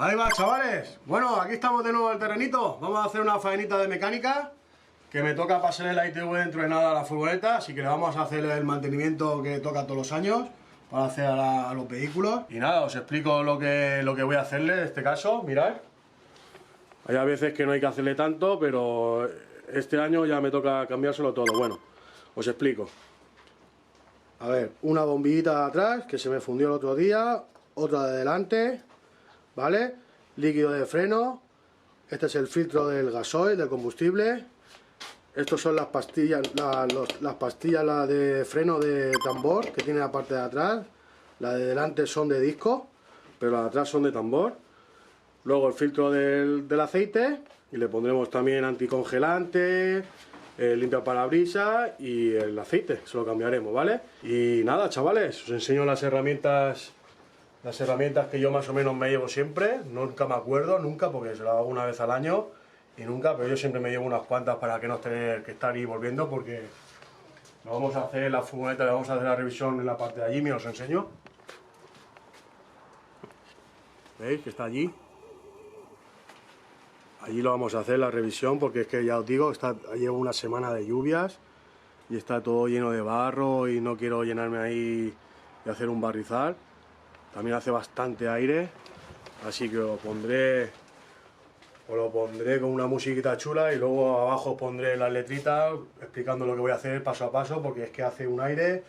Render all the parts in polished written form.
Ahí va, chavales. Bueno, aquí estamos de nuevo en el terrenito. Vamos a hacer una faenita de mecánica, que me toca pasarle la ITV dentro de nada a la furgoneta, así que le vamos a hacer el mantenimiento que toca todos los años para hacer a los vehículos. Y nada, os explico lo que voy a hacerle en este caso. Mirad, hay a veces que no hay que hacerle tanto, pero este año ya me toca cambiárselo todo. Bueno, os explico. A ver, una bombillita de atrás que se me fundió el otro día, otra de delante, ¿vale? Líquido de freno. Este es el filtro del gasoil, del combustible. Estos son las pastillas, las pastillas de freno de tambor que tiene la parte de atrás. Las de delante son de disco, pero las de atrás son de tambor. Luego el filtro del aceite, y le pondremos también anticongelante, limpia parabrisas y el aceite, se lo cambiaremos, ¿vale? Y nada, chavales, os enseño las herramientas que yo más o menos me llevo siempre. Nunca me acuerdo, nunca, porque se lo hago una vez al año y nunca, pero yo siempre me llevo unas cuantas para que no tener que estar ahí volviendo, porque lo vamos a hacer la furgoneta, le vamos a hacer la revisión en la parte de allí, me os enseño. ¿Veis que está allí? Allí lo vamos a hacer la revisión, porque es que ya os digo, llevo una semana de lluvias y está todo lleno de barro y no quiero llenarme ahí y hacer un barrizal. También hace bastante aire, así que os lo pondré con una musiquita chula, y luego abajo os pondré las letritas explicando lo que voy a hacer paso a paso, porque es que hace un aire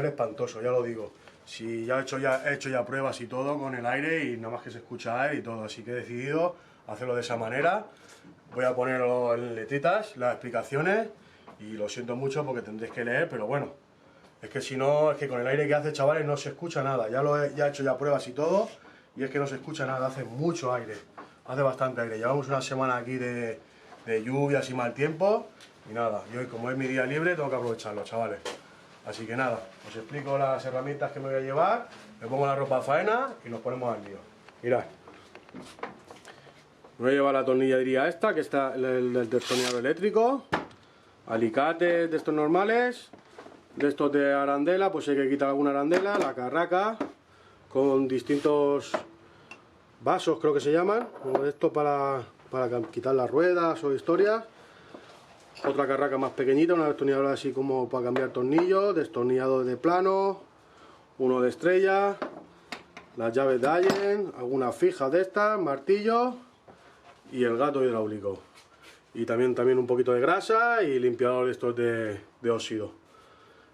espantoso, ya lo digo. Si ya he hecho ya pruebas y todo con el aire, y nada más que se escucha aire y todo, así que he decidido hacerlo de esa manera. Voy a ponerlo en letritas, las explicaciones, y lo siento mucho porque tendréis que leer, pero bueno, es que si no, es que con el aire que hace, chavales, no se escucha nada. Ya he hecho ya pruebas y todo, y es que no se escucha nada, hace mucho aire, hace bastante aire. Llevamos una semana aquí de lluvias y mal tiempo, y nada, y hoy, como es mi día libre, tengo que aprovecharlo, chavales. Así que nada, os explico las herramientas que me voy a llevar, me pongo la ropa de faena y nos ponemos al lío. Mirad, me voy a llevar la tornillería esta, que está el destornillador eléctrico, alicates de estos normales, de estos de arandela, pues hay que quitar alguna arandela, la carraca, con distintos vasos, creo que se llaman, como esto para quitar las ruedas o historias. Otra carraca más pequeñita, una destornilladora así como para cambiar tornillos, destornillador de plano, uno de estrella, las llaves de Allen, algunas fijas de estas, martillo y el gato hidráulico. Y también un poquito de grasa y limpiador de estos de óxido.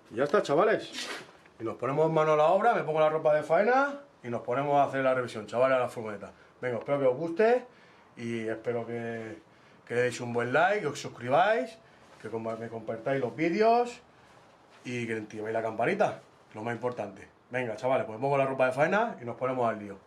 Y ya está, chavales. Y nos ponemos mano a la obra, me pongo la ropa de faena y nos ponemos a hacer la revisión, chavales, a la furgoneta. Venga, espero que os guste y espero que le deis un buen like, que os suscribáis, que me compartáis los vídeos y que activéis la campanita, lo más importante. Venga, chavales, pues me pongo la ropa de faena y nos ponemos al lío.